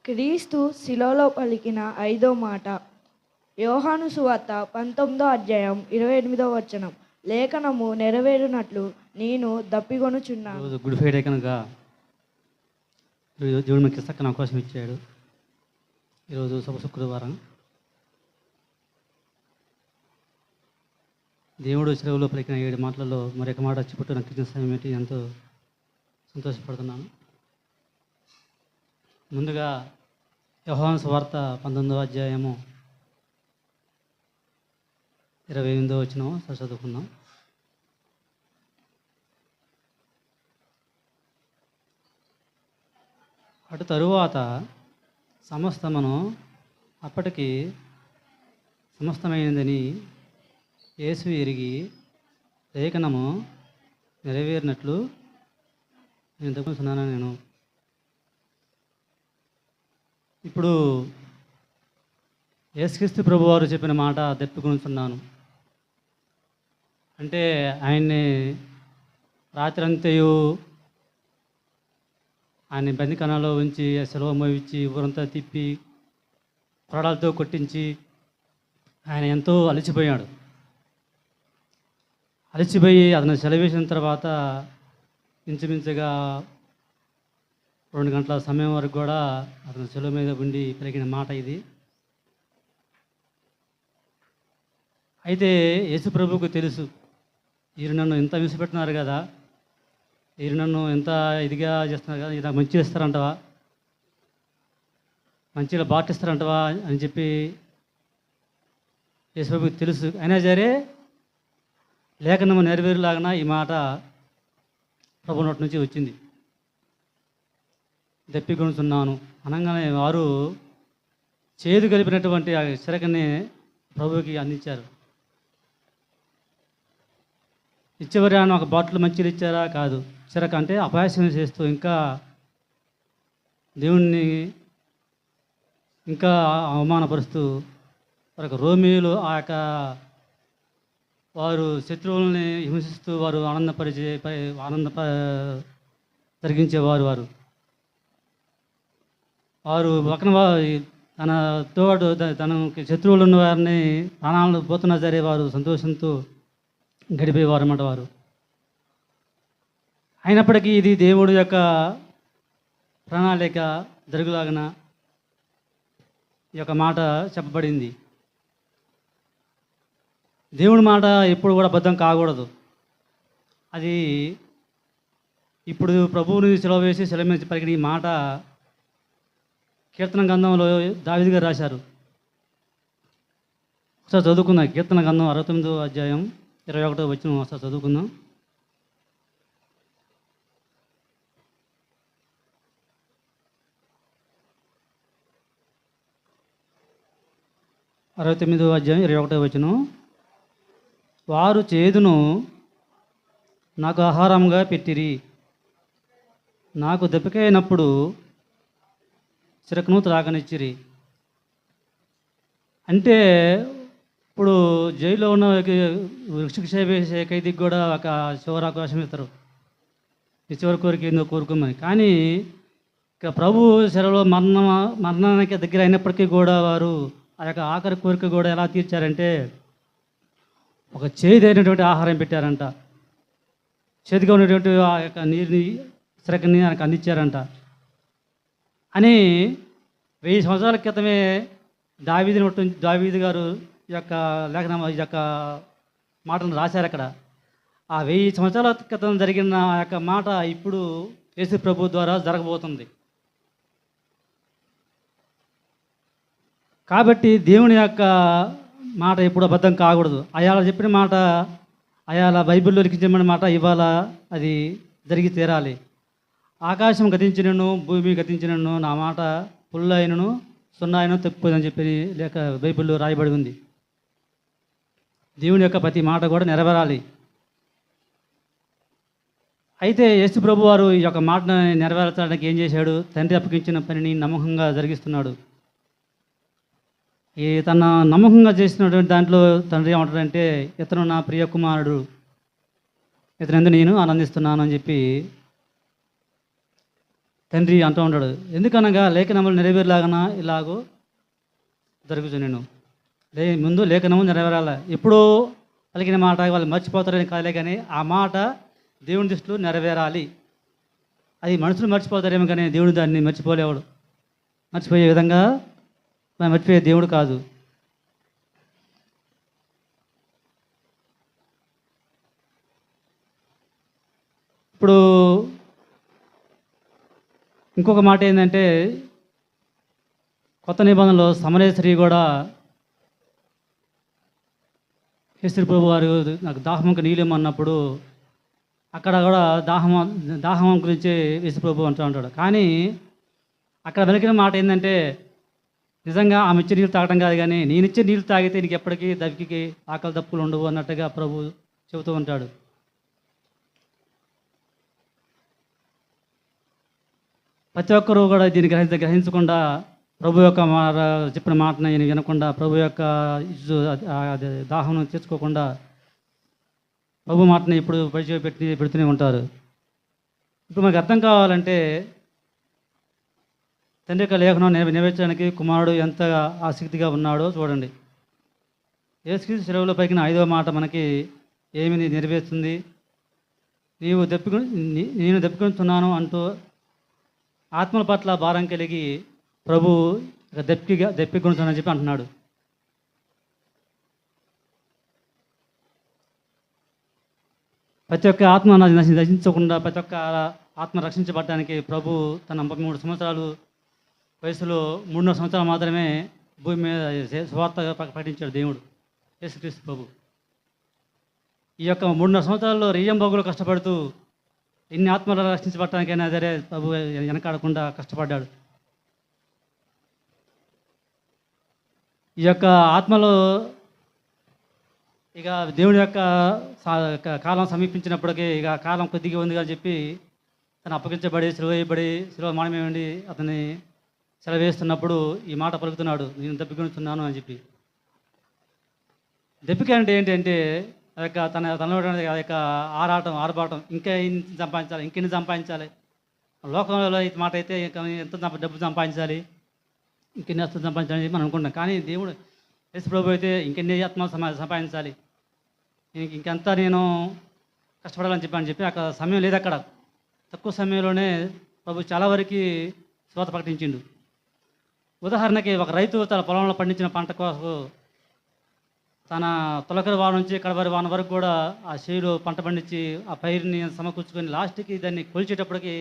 క్రీస్తు శిలువలో పలికిన 5వ మాట. యోహాను సువార్త 19వ అధ్యాయం 28వ వచనం. లేఖనము నెరవేరునట్లు నేను దప్పిగొనుచున్నాను. గుడ్ ఫ్రైడే కనుక దేవుడు మనకి చక్కని అవకాశం ఇచ్చాడు. ఈరోజు శుక్రవారం. దేవుడు సెలవులో పలికిన 7 మాటలలో మరొక మాట చెప్పుతూ నాకు ఇచ్చిన సమయం ఏంటి ఎంతో సంతోషపడుతున్నాను. ముందుగా యోహాను సువార్త 19వ అధ్యాయము 28వ వచనం చదువుకుందాం. అటు తరువాత సమస్తమును అప్పటికి సమస్తమైనదని యేసు ఎరిగి లేఖనము నెరవేరినట్లు నేను తప్పుతున్నాను. నేను ఇప్పుడు యేసుక్రీస్తు ప్రభు వారు చెప్పిన మాట దప్పుకొనుచున్నాను. అంటే ఆయన్ని రాత్రంతయు ఆయన బందికణాల్లో ఉంచి సెలవు మోయించి ఊరంతా తిప్పి కొరడాలతో కొట్టించి ఆయన ఎంతో అలసిపోయాడు. అలసిపోయి అతను సెలవేసిన తర్వాత ఇంచుమించుగా 2 గంటల సమయం వరకు కూడా అతను సెలవు మీద ఉండి పలికిన మాట ఇది. అయితే యేసు ప్రభువుకు తెలుసు, వీరు నన్ను ఇంత విసిపెట్టున్నారు కదా, వీరు నన్ను ఎంత ఇదిగా చేస్తున్నారు కదా, ఇది మంచిగా ఇస్తారంటవా, మంచిగా బాటిస్తారంటవా అని చెప్పి యేసు ప్రభువుకు తెలుసు. అయినా సరే లేఖనము నెరవేరులాగా ఈ మాట ప్రభు నోటి నుంచి వచ్చింది. దప్పికొనుచున్నాను అనగానే వారు చేదు కలిపినటువంటి ఆ చిరకని ప్రభువుకి అందించారు. ఇచ్చేవారు అని ఒక బాటిల్ మంచిలు ఇచ్చారా? కాదు. చిరక అంటే అపహాస్యం చేస్తూ ఇంకా దేవుణ్ణి ఇంకా అవమానపరుస్తూ ఒక రోమియోలు ఆ యొక్క వారు శత్రువుల్ని హింసిస్తూ వారు జరిగించేవారు. వారు పక్కన తన తోడు తనకి శత్రువులు ఉన్న వారిని ప్రాణాలను పోతున్నా సరే వారు సంతోషంతో గడిపేవారు అన్నమాట వారు. అయినప్పటికీ ఇది దేవుడు యొక్క ప్రణాళిక జరుగులాగన ఈ యొక్క మాట చెప్పబడింది. దేవుడి మాట ఎప్పుడు కూడా అబద్ధం కాకూడదు. అది ఇప్పుడు ప్రభువుని సెలవు వేసి సెలవు మీద పలికిన ఈ మాట కీర్తన గ్రంథంలో దావీదు గారు రాశారు. ఒకసారి చదువుకుందాం. కీర్తన గ్రంథం 69వ అధ్యాయం 21వ వచనం ఒకసారి చదువుకుందాం. అధ్యాయం 21వ వచనం. వారు చేదును నాకు ఆహారంగా పెట్టిరి, నాకు దప్పికైనప్పుడు చిరకను త్రాగనిచ్చిరి. అంటే ఇప్పుడు జైల్లో ఉన్న శిక్ష వేసే ఖైదీకి కూడా ఒక చివరి అవకాశం ఇస్తారు, ఈ చివరి కోరిక ఏందో కోరుకోమని. కానీ ఇక ప్రభు సెలవులో మరణానికి దగ్గర అయినప్పటికీ కూడా వారు ఆ యొక్క ఆఖరి కోరిక కూడా ఎలా తీర్చారంటే ఒక చేదైనటువంటి ఆహారం పెట్టారంట. చేతిగా ఉన్నటువంటి ఆ యొక్క నీరుని చిరకని ఆయనకు అందించారంట అని 1000 సంవత్సరాల క్రితమే దావీదు గారు ఈ యొక్క లేఖనం ఈ యొక్క మాటను రాశారు అక్కడ. ఆ 1000 సంవత్సరాల క్రితం జరిగిన ఆ యొక్క మాట ఇప్పుడు యేసు ప్రభు ద్వారా జరగబోతుంది. కాబట్టి దేవుని యొక్క మాట ఎప్పుడు అబద్ధం కాకూడదు. అయాల చెప్పిన మాట, అయాల బైబిల్లో లిఖించిన మాట ఇవాళ అది జరిగి తీరాలి. ఆకాశం గతించినను భూమి గతించినను నా మాట పుల్లైనను సున్నాయినను తప్పిపోదని చెప్పి లేక బైబిల్లో రాయబడి ఉంది. దేవుని యొక్క ప్రతి మాట కూడా నెరవేరాలి. అయితే యేసు ప్రభు వారు ఈ యొక్క మాటను నెరవేర్చడానికి ఏం చేశాడు? తండ్రి అప్పగించిన పనిని నమ్మకంగా జరిగిస్తున్నాడు. ఈ తన నమ్మకంగా చేసినటువంటి దాంట్లో తండ్రి ఏమంటాడంటే, ఇతను నా ప్రియ కుమారుడు, ఇతను ఎందుకు నేను ఆనందిస్తున్నాను అని చెప్పి తండ్రి అంటూ ఉంటాడు. ఎందుకనగా లేఖనములు నెరవేరులాగన ఇలాగూ జరుగుతున్నాను. ముందు లేఖనము నెరవేరాలి. ఎప్పుడో పలికిన మాట వాళ్ళు మర్చిపోతారని కాదులే, కానీ ఆ మాట దేవుని దృష్టిలో నెరవేరాలి. అది మనుషులు మర్చిపోతారేమో, కానీ దేవుడు దాన్ని మర్చిపోలేవాడు. మర్చిపోయే విధంగా మర్చిపోయే దేవుడు కాదు. ఇప్పుడు ఇంకొక మాట ఏంటంటే, కొత్త నిబంధనలో సమరయ స్త్రీ కూడా యేసు ప్రభు వారు నాకు దాహంకి నీళ్ళేమన్నప్పుడు అక్కడ కూడా దాహం గురించి యేసు ప్రభు అంటూ ఉంటాడు. కానీ అక్కడ వెలికిన మాట ఏంటంటే, నిజంగా ఆమె ఇచ్చే నీళ్ళు తాగడం కాదు, కానీ నేను ఇచ్చే నీళ్ళు తాగితే నీకు ఎప్పటికీ దవికి ఆకలి దప్పులు ఉండవు అన్నట్టుగా ప్రభు చెబుతూ ఉంటాడు. ప్రతి ఒక్కరూ కూడా దీన్ని గ్రహించకుండా ప్రభు యొక్క చెప్పిన మాటను వినకుండా, ప్రభు యొక్క దాహం తెచ్చుకోకుండా ప్రభు మాటని ఇప్పుడు పరిచయం పెడుతూనే ఉంటారు. ఇప్పుడు మనకు అర్థం కావాలంటే, తండ్రి యొక్క లేఖనం నెరవేర్చడానికి కుమారుడు ఎంత ఆసక్తిగా ఉన్నాడో చూడండి. యేసుక్రీస్తు శిలువలో పలికిన 5వ మాట మనకి ఏమి నెరవేరుస్తుంది? నేను దప్పికొంటున్నాను అంటూ ఆత్మల పట్ల భారం కలిగి ప్రభు దప్పికొంటున్నానని చెప్పి అంటున్నాడు. ప్రతి ఒక్క ఆత్మ నశించకుండా, ప్రతి ఒక్క ఆత్మ రక్షించబడడానికి ప్రభు తన 33 సంవత్సరాలు వయసులో 3.5 సంవత్సరాలు మాత్రమే భూమి మీద సువార్త ప్రకటించాడు దేవుడు యేసుక్రీస్తు ప్రభు. ఈ యొక్క 3.5 సంవత్సరాల్లో రెయ్యంబగులు కష్టపడుతూ ఇన్ని ఆత్మలు రక్షించబడటానికైనా సరే ప్రభు వెనకాడకుండా కష్టపడ్డాడు. ఈ యొక్క ఆత్మలో ఇక దేవుడి యొక్క కాలం సమీపించినప్పటికీ ఇక కాలం కొద్దిగా ఉంది అని చెప్పి తను అప్పగించబడి సిలువ మానమేయండి అతన్ని సెలవేస్తున్నప్పుడు ఈ మాట పలుకుతున్నాడు, నేను దప్పికొనుతున్నాను అని చెప్పి. దప్పిక అంటే ఏంటంటే ఆ యొక్క తనలో ఆ యొక్క ఆర్భాటం, ఇంకా ఇన్ని సంపాదించాలి, ఇంకెన్ని సంపాదించాలి. లోకంలో ఈ మాట అయితే ఎంత డబ్బు సంపాదించాలి, ఇంకెన్ని వస్తువులు సంపాదించాలని చెప్పి మనం అనుకుంటాం. కానీ దేవుడు యేసు ప్రభు అయితే ఇంకెన్ని ఆత్మలు సంపాదించాలి, ఇంకెంత నేను కష్టపడాలని చెప్పి అక్కడ సమయం లేదు. అక్కడ తక్కువ సమయంలోనే ప్రభు చాలా వరకు స్వాత ప్రకటించిండు. ఉదాహరణకి ఒక రైతు తన పొలంలో పండించిన పంట కోసం తన తొలకరి వాన నుంచి కడవరి వాన వరకు కూడా ఆ చేలో పంట పండించి ఆ పైరుని సమకూర్చుకొని లాస్ట్కి దాన్ని కొలిచేటప్పటికి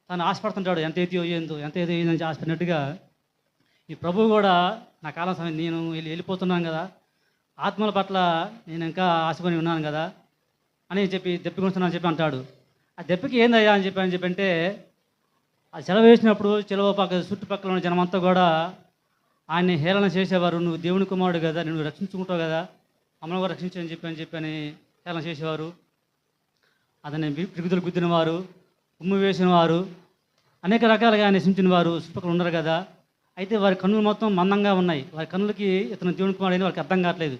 తను ఆశపడుతుంటాడు, ఎంత ఏది అయ్యిందని ఆశపడినట్టుగా ఈ ప్రభువు కూడా నా కాలం సమయం నేను వెళ్ళిపోతున్నాను కదా, ఆత్మల పట్ల నేను ఇంకా ఆశపడి ఉన్నాను కదా అని చెప్పి దెప్పికొస్తున్నాను చెప్పి అంటాడు. ఆ దెప్పికి ఏందయ్యా అని చెప్పి అంటే, ఆ సెలవు వేసినప్పుడు చుట్టుపక్కల ఉన్న జనమంతా కూడా ఆయన్ని హేళన చేసేవారు. నువ్వు దేవుని కుమారుడు కదా, నువ్వు రక్షించుకుంటావు కదా, మమ్మల్ని కూడా రక్షించని చెప్పి హేళన చేసేవారు. అతన్ని పిరుగుదలు గుద్దినవారు, ఉమ్ము వేసిన వారు, అనేక రకాలుగా నశించిన వారు చుట్టుపక్కల ఉన్నారు కదా. అయితే వారి కన్నులు మొత్తం మందంగా ఉన్నాయి. వారి కన్నులకి ఇతను దేవుని కుమారుడు అని వారికి అర్థం కావట్లేదు.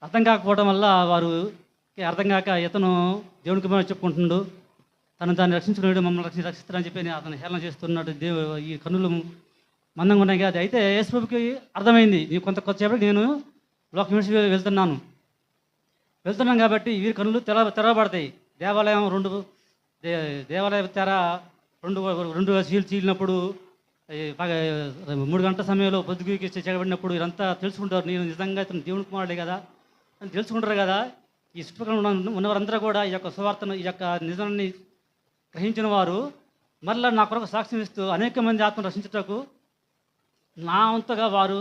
అర్థం కాకపోవడం వల్ల వారికి అర్థం కాక ఇతను దేవుని కుమారుడు చెప్పుకుంటున్నాడు, దాన్ని రక్షించుకున్నాడు, మమ్మల్ని రక్షిస్తారని చెప్పి అతను హేళన చేస్తున్నాడు. ఈ కన్నులు మందంగా ఉన్నాయి కదా. అయితే యేసు ప్రభుకి అర్థమైంది, నేను కొంతసేపటికి నేను లోకం విడిచి వెళ్తున్నాను కాబట్టి వీరి కన్నులు తెరవబడతాయి. దేవాలయం తెర రెండు చీలినప్పుడు 3 గంటల సమయంలో పొద్దుగుకి చేయబడినప్పుడు వీరంతా తెలుసుకుంటారు, నేను నిజంగా ఇతను దేవుని కుమారుడే కదా అని తెలుసుకుంటారు కదా. ఈ చుట్టుపక్కల ఉన్నవారందరూ కూడా ఈ యొక్క సువార్తను, ఈ యొక్క నిజాన్ని గ్రహించిన వారు మరలా నా కొరకు సాక్ష్యం ఇస్తూ అనేక మంది ఆత్మను రక్షించుటకు నా అంతగా వారు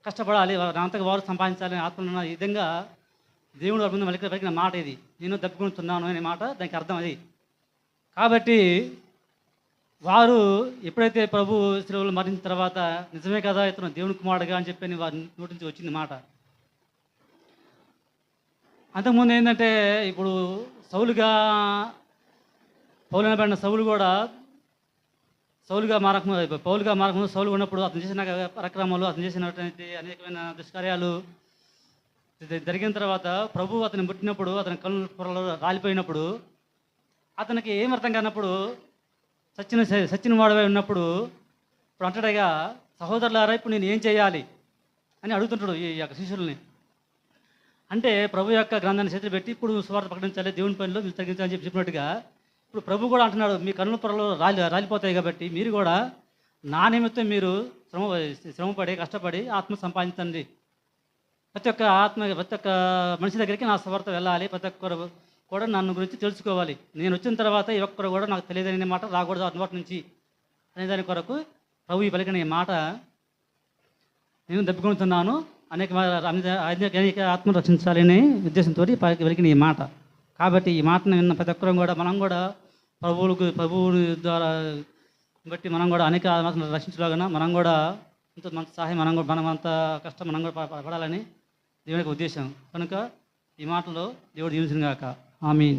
కష్టపడాలి, నా అంతగా వారు సంపాదించాలి ఆత్మను. ఈ విధంగా దేవుడు వారి ముందు పలికిన మాట ఇది, నేను దప్పుకుంటున్నాను అనే మాట, దానికి అర్థం అది. కాబట్టి వారు ఎప్పుడైతే ప్రభు శిలువలో మరణించిన తర్వాత నిజమే కదా ఇతను దేవుని కుమారుడుగా అని చెప్పి వారి నోటి నుంచి వచ్చింది మాట. అంతకుముందు ఏంటంటే, ఇప్పుడు పౌలనబడిన సౌలు కూడా పౌలుగా మారకముందు సౌలు ఉన్నప్పుడు అతను చేసిన పరాక్రమాలు, అతను చేసినటువంటి అనేకమైన దుష్కార్యాలు జరిగిన తర్వాత ప్రభు అతను ముట్టినప్పుడు, అతని కళ్ళు పొరలు రాలిపోయినప్పుడు అతనికి ఏం అర్థం కానప్పుడు సచిన వాడవై ఉన్నప్పుడు ఇప్పుడు అంటాడుగా, సహోదరులారా ఇప్పుడు నేను ఏం చేయాలి అని అడుగుతుంటాడు ఈ యొక్క శిష్యుల్ని. అంటే ప్రభు యొక్క గ్రంథాన్ని చేతులు పెట్టి ఇప్పుడు సువార్త ప్రకటించాలి, దేవుని పనిలో మీరు తగ్గించాలని చెప్పినట్టుగా ఇప్పుడు ప్రభు కూడా అంటున్నాడు, మీ కన్నుల పొరలో రాలిపోతాయి కాబట్టి మీరు కూడా నా నిమిత్తం మీరు శ్రమపడి కష్టపడి ఆత్మ సంపాదించండి. ప్రతి ఒక్క మనిషి దగ్గరికి నా సువార్త వెళ్ళాలి, ప్రతి ఒక్కరు కూడా నన్ను గురించి తెలుసుకోవాలి. నేను వచ్చిన తర్వాత ఈ ఒక్కరు కూడా నాకు తెలియదనే మాట రాకూడదు అందుబాటు నుంచి అనే దాని కొరకు ప్రభు ఈ పలికిన ఈ మాట నేను దెబ్బకొంటున్నాను. అనేక ఆత్మను రక్షించాలనే ఉద్దేశంతో పలికిన ఈ మాట. కాబట్టి ఈ మాటను విన్న ప్రతి ఒక్కరం కూడా మనం కూడా ప్రభువుని ద్వారా బట్టి మనం కూడా అనేక ఆత్మలను రక్షించలాగా మనం కూడా మన సహాయం మనం అంత కష్టం మనం కూడా పడాలని దేవుని యొక్క ఉద్దేశం. కనుక ఈ మాటలో దేవుడు దీవించును గాక. ఆమీన్.